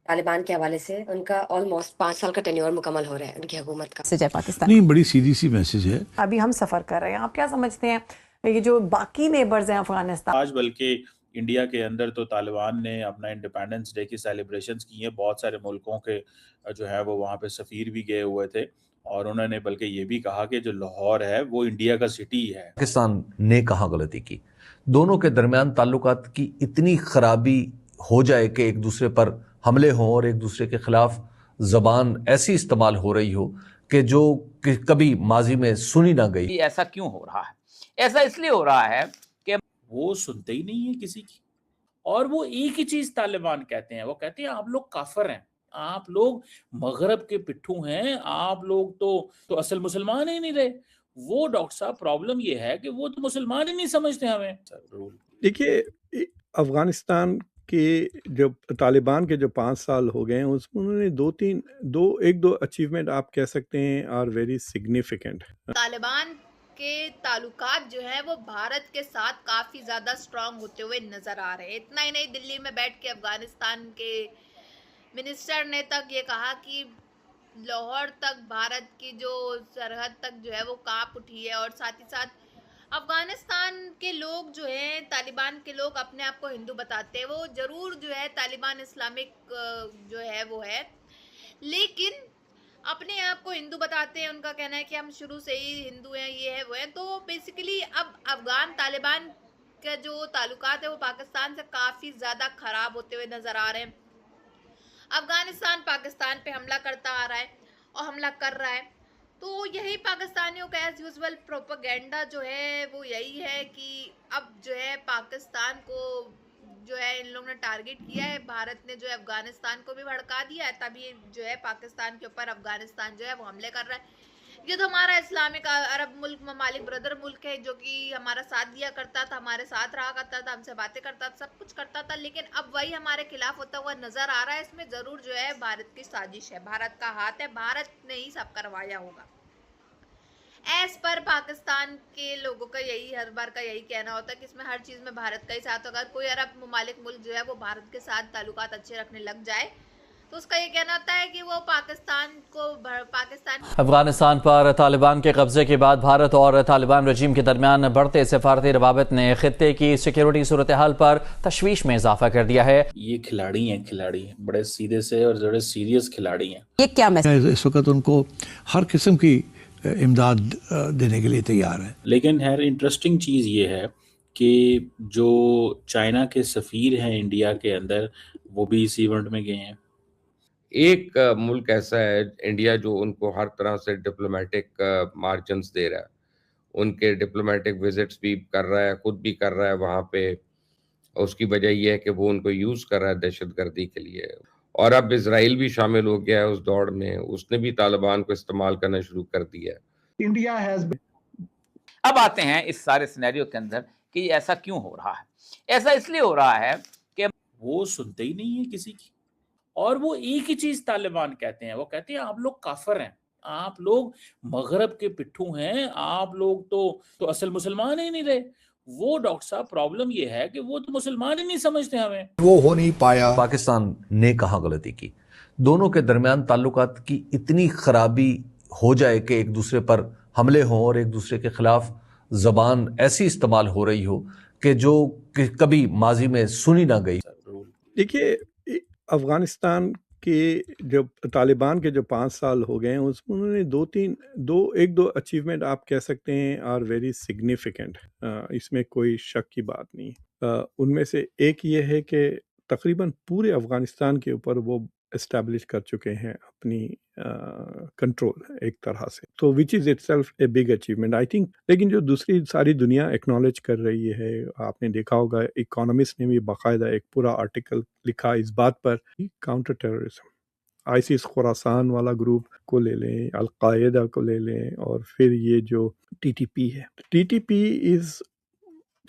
तालिबान के हवाले से उनका ऑलमोस्ट 5 साल का टेन्योर मुकम्मल हो रहा है उनकी हुकूमत का। से जय पाकिस्तान। नहीं, बड़ी सीधी सी मैसेज है। अभी हम सफ़र कर रहे हैं, आप क्या समझते हैं ये जो बाकी नेबर्स हैं अफगानिस्तान? आज बल्कि इंडिया के अंदर तो तालिबान ने अपना इंडिपेंडेंस डे की सेलिब्रेशंस की हैं। बहुत सारे मुल्कों के जो है वो वहाँ पे सफ़ीर भी गए हुए थे और उन्होंने बल्कि ये भी कहा कि जो लाहौर है वो इंडिया का सिटी है। पाकिस्तान ने कहाँ गलती की? दोनों के दरमियान ताल्लुकात की इतनी खराबी हो जाए कि एक दूसरे पर हमले हों और एक दूसरे के खिलाफ जबान ऐसी इस्तेमाल हो रही हो कि जो कि कभी माजी में सुनी ना गई। ऐसा क्यों हो रहा है? ऐसा इसलिए हो रहा है कि वो सुनते ही नहीं है किसी की और वो एक ही चीज तालिबान कहते हैं, वो कहते हैं आप लोग काफिर हैं, आप लोग मगरब के पिट्ठू हैं, आप लोग तो असल मुसलमान ही नहीं रहे। वो डॉक्टर साहब प्रॉब्लम ये है कि वो तो मुसलमान ही नहीं समझते हमें। देखिए, अफगानिस्तान के जब तालिबान के जो 5 साल हो गए हैं उसमें उन्होंने एक दो अचीवमेंट आप कह सकते हैं आर वेरी सिग्निफिकेंट। तालिबान के ताल्लुकात जो है वो भारत के साथ काफ़ी ज़्यादा स्ट्रांग होते हुए नज़र आ रहे हैं। इतना ही नहीं, दिल्ली में बैठ के अफगानिस्तान के मिनिस्टर ने तक ये कहा कि लाहौर तक भारत की जो सरहद तक जो है वो कांप उठी है। और साथ ही साथ अफगानिस्तान के लोग जो हैं, तालिबान के लोग अपने आप को हिंदू बताते हैं, वो ज़रूर जो है तालिबान इस्लामिक जो है वो है, लेकिन अपने आप को हिंदू बताते हैं। उनका कहना है कि हम शुरू से ही हिंदू हैं, ये है वो है। तो बेसिकली अब अफगान तालिबान का जो ताल्लुकात है वो पाकिस्तान से काफ़ी ज़्यादा ख़राब होते हुए नज़र आ रहे हैं। अफगानिस्तान पाकिस्तान पे हमला करता आ रहा है और हमला कर रहा है, तो यही पाकिस्तानियों का एज यूजुअल प्रोपेगेंडा जो है वो यही है कि अब जो है पाकिस्तान को जो है इन लोगों ने टारगेट किया है। भारत ने जो है अफगानिस्तान को भी भड़का दिया है, तभी जो है पाकिस्तान के ऊपर अफगानिस्तान जो है वो हमले कर रहा है। ये तो हमारा इस्लामिक अरब मुल्क ममालिक ब्रदर मुल्क है, जो कि हमारा साथ दिया करता था, हमारे साथ रहा करता था, हमसे बातें करता था, सब कुछ करता था, लेकिन अब वही हमारे खिलाफ होता हुआ नजर आ रहा है। इसमें जरूर जो है भारत की साजिश है, भारत का हाथ है, भारत ने ही सब करवाया होगा। एज पर पाकिस्तान के लोगों का यही हर बार का यही कहना होता है कि इसमें हर चीज़ में भारत का ही साथ होगा। कोई अरब ममालिक मुल्क जो है वो भारत के साथ ताल्लुकात अच्छे रखने लग जाए तो उसका ये कहना होता है कि वो पाकिस्तान अफगानिस्तान पर तालिबान के कब्जे के बाद भारत और तालिबान रजीम के दरमियान बढ़ते सफारती रवाबत ने खित्ते की सिक्योरिटी सूरत हाल पर तशवीश में इजाफा कर दिया है। ये खिलाड़ी हैं, खिलाड़ी बड़े सीधे से और बड़े सीरियस खिलाड़ी हैं। ये क्या मैसेज? इस वक्त उनको हर किस्म की इमदाद देने के लिए तैयार है। लेकिन खैर इंटरेस्टिंग चीज़ ये है कि जो चाइना के सफ़ीर हैं इंडिया के अंदर वो भी इस इवेंट में गए हैं। एक मुल्क ऐसा है इंडिया जो उनको हर तरह से डिप्लोमेटिक मार्जिन्स दे रहा है, उनके डिप्लोमेटिक विजिट्स भी कर रहा है, खुद भी कर रहा है वहाँ पे। उसकी वजह यह है कि वो उनको यूज़ कर रहा है दहशतगर्दी के लिए। और अब इजराइल भी शामिल हो गया है उस दौड़ में, उसने भी तालिबान को इस्तेमाल करना शुरू कर दिया है। इंडिया हैज अब आते हैं इस सारे सिनेरियो के अंदर कि ऐसा क्यों हो रहा है? ऐसा इसलिए हो रहा है कि वो सुनते ही नहीं है किसी की और वो एक ही चीज तालिबान कहते हैं, वो कहते हैं आप लोग काफिर हैं, आप लोग मगरब के पिट्ठू हैं, आप लोग तो असल मुसलमान ही नहीं रहे। वो डॉक्टर साहब प्रॉब्लम ये है कि वो तो मुसलमान ही नहीं समझते हमें। वो हो नहीं पाया। पाकिस्तान ने कहाँ गलती की? दोनों के दरमियान ताल्लुकात की इतनी खराबी हो जाए कि एक दूसरे पर हमले हों और एक दूसरे के खिलाफ जबान ऐसी इस्तेमाल हो रही हो कि जो कि कभी माजी में सुनी ना गई। देखिए, अफगानिस्तान के जब तालिबान के जो 5 साल हो गए हैं उसमें उन्होंने एक दो अचीवमेंट आप कह सकते हैं आर वेरी सिग्निफिकेंट। इसमें कोई शक की बात नहीं। उनमें से एक ये है कि तकरीबन पूरे अफगानिस्तान के ऊपर वो एस्टैब्लिश कर चुके हैं अपनी कंट्रोल एक तरह से, तो which is itself a big achievement I think. लेकिन जो दूसरी सारी दुनिया एक्नॉलेज कर रही है, आपने देखा होगा इकोनॉमिस्ट ने भी बाकायदा एक पूरा आर्टिकल लिखा इस बात पर कि काउंटर टेररिज्म, आईसिस खुरासान वाला ग्रुप को ले लें, अलकायदा को ले लें, और फिर ये जो टीटीपी है, टीटीपी इज़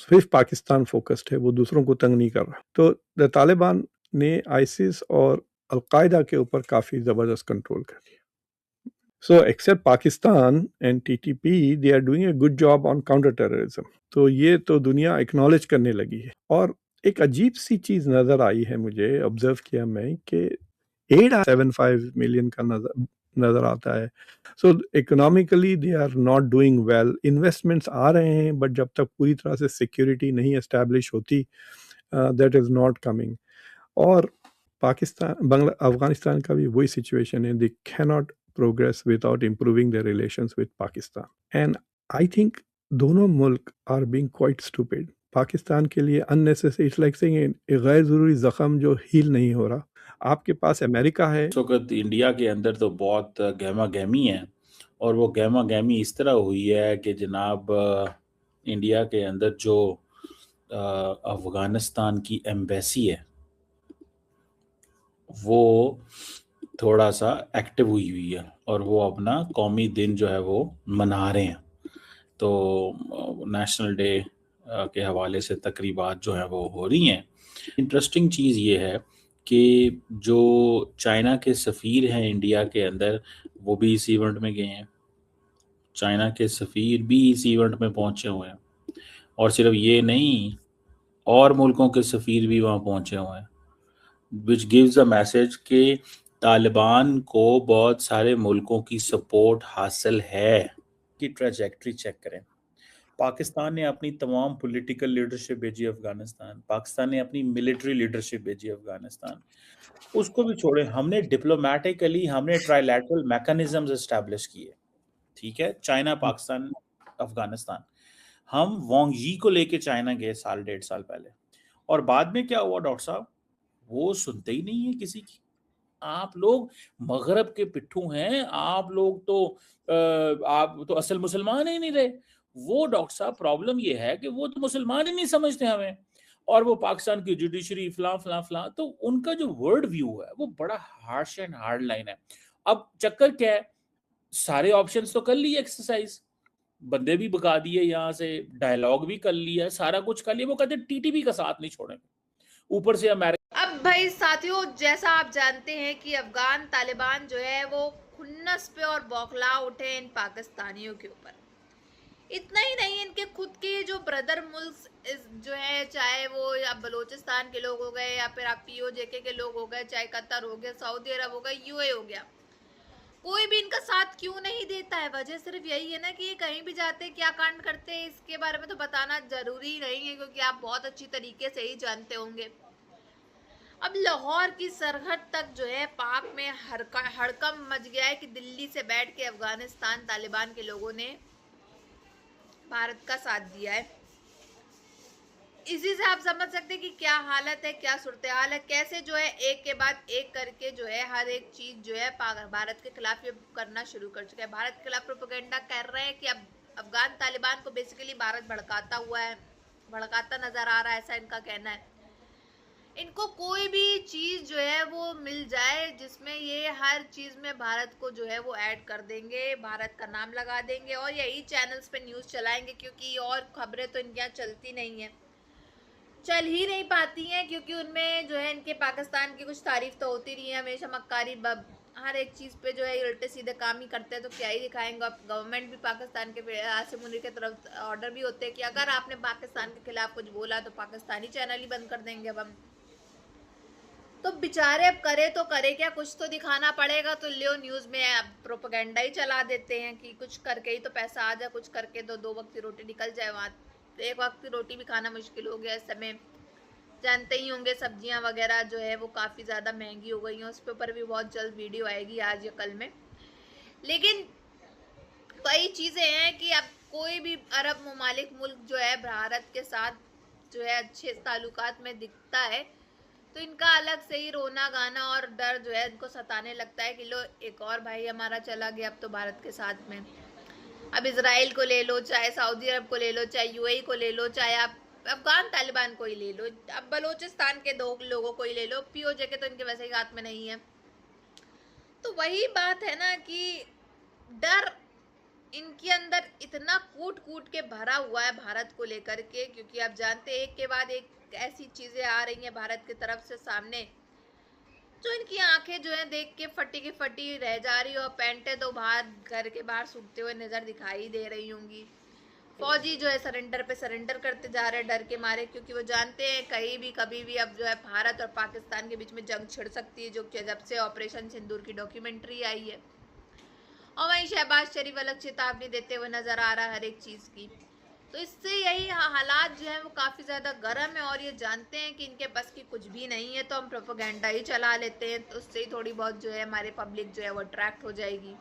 सिर्फ पाकिस्तान फोकस्ड है, वो दूसरों को तंग नहीं कर रहा। तो तालिबान ने आईसिस और अलकायदा के ऊपर काफ़ी ज़बरदस्त कंट्रोल कर दिया। So except Pakistan and TTP, they are doing a good job on counter terrorism. तो ये तो दुनिया एक्नॉलेज करने लगी है। और एक अजीब सी चीज़ नज़र आई है मुझे, ऑब्जर्व किया मैं, कि 8.75 मिलियन का नजर आता है। So economically they are not doing well. Investments आ रहे हैं बट जब तक पूरी तरह से सिक्योरिटी नहीं एस्टैब्लिश होती दैट इज़ नॉट कमिंग। और अफगानिस्तान का भी वही सिचुएशन है, they cannot progress without improving their relations with Pakistan. And I think दोनों मुल्क are being quite stupid. Pakistan के लिए अननेसेसरी, इट्स लाइक सेइंग एक गैर ज़रूरी ज़ख्म जो हील नहीं हो रहा। आपके पास अमेरिका है। इस वक्त इंडिया के अंदर तो बहुत गहमा गहमी है, और वो गहमा गहमी इस तरह हुई है कि जनाब इंडिया के अंदर जो अफगानिस्तान की एम्बेसी है वो थोड़ा सा एक्टिव हुई है, और वो अपना कौमी दिन जो है वो मना रहे हैं। तो नेशनल डे के हवाले से तकरीबात जो है वो हो रही हैं। इंटरेस्टिंग चीज़ ये है कि जो चाइना के सफ़ीर हैं इंडिया के अंदर, वो भी इस इवेंट में गए हैं। चाइना के सफ़ीर भी इस इवेंट में पहुंचे हुए हैं, और सिर्फ ये नहीं, और मुल्कों के सफ़ीर भी वहाँ पहुंचे हुए हैं, विच गिव्स अ मैसेज कि तालिबान को बहुत सारे मुल्कों की सपोर्ट हासिल है। की ट्रैजेक्टरी चेक करें। पाकिस्तान ने अपनी तमाम पॉलिटिकल लीडरशिप भेजी अफगानिस्तान, पाकिस्तान ने अपनी मिलिट्री लीडरशिप भेजी अफगानिस्तान, उसको भी छोड़े, हमने डिप्लोमेटिकली हमने ट्राइलैटरल मैकेनिज्म्स एस्टैब्लिश किए। ठीक है, चाइना, पाकिस्तान, अफगानिस्तान। हम वांग यी को लेके चाइना गए 1.5 साल पहले, और बाद में क्या हुआ डॉक्टर साहब, वो सुनते ही नहीं है किसी की। आप लोग मगरब के पिट्ठू हैं, आप लोग तो आप तो असल मुसलमान ही नहीं रहे। वो डॉक्टर साहब प्रॉब्लम ये है कि वो तो मुसलमान ही नहीं समझते हमें, और वो पाकिस्तान की जुडिशरी फलां फलां फलां, तो उनका जो वर्ल्ड व्यू है वो बड़ा हार्श एंड हार्ड लाइन है। अब चक्कर क्या है, सारे ऑप्शंस तो कर लिए, एक्सरसाइज बंदे भी भगा दिए, यहाँ से डायलॉग भी कर लिया, सारा कुछ कर लिया, वो कहते टीटीपी का साथ नहीं छोड़ेंगे, ऊपर से अमेरिका। अब भाई साथियों, जैसा आप जानते हैं कि अफगान तालिबान जो है वो खुन्नस पे और बौखला उठे इन पाकिस्तानियों के ऊपर। इतना ही नहीं, इनके खुद के जो ब्रदर मुल्क जो है, चाहे वो आप बलोचिस्तान के लोग हो गए, या फिर आप पीओजेके के लोग हो गए, चाहे कतर हो गया, सऊदी अरब हो गया, यूए हो गया, कोई भी इनका साथ क्यों नहीं देता है? वजह सिर्फ यही है ना कि ये कहीं भी जाते हैं, क्या कांड करते हैं, इसके बारे में तो बताना जरूरी नहीं है, क्योंकि आप बहुत अच्छी तरीके से ही जानते होंगे। अब लाहौर की सरहद तक जो है पाक में हड़कंप मच गया है कि दिल्ली से बैठ के अफगानिस्तान तालिबान के लोगों ने भारत का साथ दिया है। इसी से आप समझ सकते हैं कि क्या हालत है, क्या सूरत हाल है, कैसे जो है एक के बाद एक करके जो है हर एक चीज जो है भारत के खिलाफ ये करना शुरू कर चुका है। भारत के खिलाफ प्रोपेगेंडा कर रहे हैं कि अब अफगान तालिबान को बेसिकली भारत भड़काता हुआ है, भड़काता नजर आ रहा है, ऐसा इनका कहना है। इनको कोई भी चीज जो है वो मिल जाए जिसमें ये हर चीज में भारत को जो है वो ऐड कर देंगे, भारत का नाम लगा देंगे, और यही चैनल्स पे न्यूज चलाएंगे, क्योंकि और खबरें तो इनके यहाँ चलती नहीं है, चल ही नहीं पाती हैं, क्योंकि उनमें जो है इनके पाकिस्तान की कुछ तारीफ तो होती रही है हमेशा, मक्कारी हर एक चीज़ पे जो है उल्टे सीधे काम ही करते हैं, तो क्या ही दिखाएंगे। अब गवर्नमेंट भी पाकिस्तान के आसिम मुनीर की तरफ ऑर्डर भी होते हैं कि अगर आपने पाकिस्तान के खिलाफ कुछ बोला तो पाकिस्तानी चैनल ही बंद कर देंगे अब हम। तो बेचारे अब करे तो करे क्या, कुछ तो दिखाना पड़ेगा, तो लियो न्यूज़ में अब प्रोपेगेंडा ही चला देते हैं कि कुछ करके ही तो पैसा आ जाए, कुछ करके तो 2 वक्त की रोटी निकल जाए। वहाँ 1 वक्त की रोटी भी खाना मुश्किल हो गया इस समय, जानते ही होंगे, सब्जियां वगैरह जो है वो काफ़ी ज़्यादा महंगी हो गई हैं। उस पे ऊपर भी बहुत जल्द वीडियो आएगी, आज या कल में। लेकिन कई चीज़ें हैं कि अब कोई भी अरब ममालिक मुल्क जो है भारत के साथ जो है अच्छे ताल्लुकात में दिखता है, तो इनका अलग से ही रोना गाना और डर जो है इनको सताने लगता है कि लो एक और भाई हमारा चला गया अब तो भारत के साथ में। अब इजराइल को ले लो, चाहे सऊदी अरब को ले लो, चाहे यूएई को ले लो, चाहे आप अफगान तालिबान को ही ले लो, अब बलोचिस्तान के 2 लोगों को ही ले लो, पीओजेके तो इनके वैसे ही हाथ में नहीं है। तो वही बात है ना कि डर इनके अंदर इतना कूट कूट के भरा हुआ है भारत को लेकर के, क्योंकि आप जानते हैं एक के बाद एक ऐसी चीजें आ रही हैं भारत की तरफ से सामने, जो इनकी आंखें जो है देख के फटी की फटी रह जा रही, और पैंटें तो बाहर घर के बाहर सूखते हुए नजर दिखाई दे रही होंगी। फौजी जो है सरेंडर पे सरेंडर करते जा रहे हैं डर के मारे, क्योंकि वो जानते हैं कहीं भी कभी भी अब जो है भारत और पाकिस्तान के बीच में जंग छिड़ सकती है, जो कि जब से ऑपरेशन सिंदूर की डॉक्यूमेंट्री आई है। और वहीं शहबाज शरीफ अलग चेतावनी देते हुए नजर आ रहा है हर एक चीज़ की। तो इससे यही हालात जो है वो काफ़ी ज़्यादा गर्म है और ये जानते हैं कि इनके पास की कुछ भी नहीं है, तो हम प्रोपेगेंडा ही चला लेते हैं, तो उससे ही थोड़ी बहुत जो है हमारे पब्लिक जो है वो अट्रैक्ट हो जाएगी।